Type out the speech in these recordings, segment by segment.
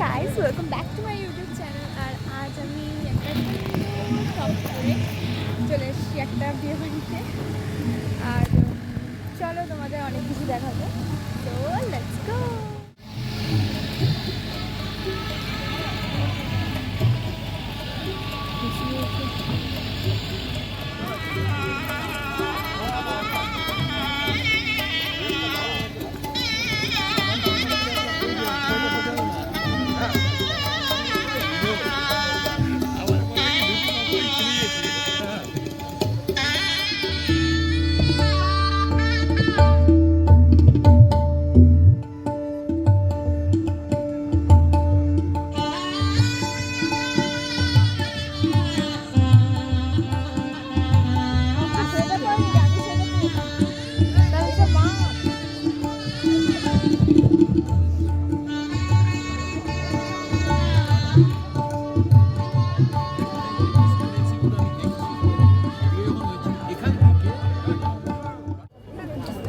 Guys, welcome back to my YouTube channel. আর আজ আমি একটা টপ করে চলে এসেছি একটা বিয়ে বাড়িতে। আর চলো তোমাদের অনেক কিছু দেখাবো, তো লেটস গো।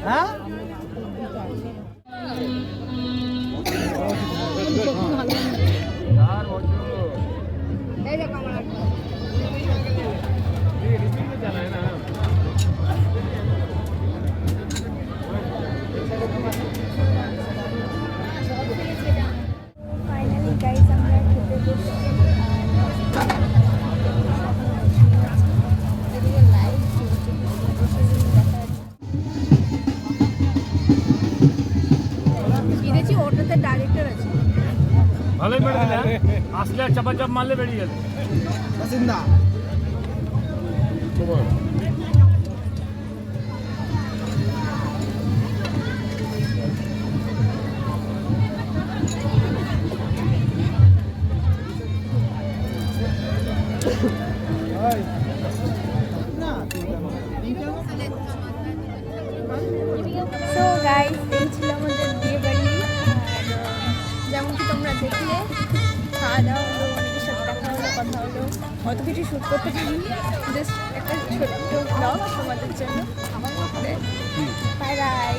হ্যাঁ ফাইনালি গাইস, আমরা খেতে বসছি। বিদেশি ওটাতে ডাইরেক্টর আছে। ভালোই মেরে দিলে, আসলে চাপা চাপ মারলে বেরিয়ে গেল। বাসিন্দা সো গাইস, এই ছিল আমাদের বিয়ে বাড়ি। আর যেমন কি তোমরা দেখলে, খাওয়া দাওয়া হলো, অনেকের সাথে দেখা হলো, কথা হলো। অত কিছু শ্যুট করতে পারিনি, জাস্ট একটা ছোট্ট ব্লগ তোমাদের জন্য। Bye bye.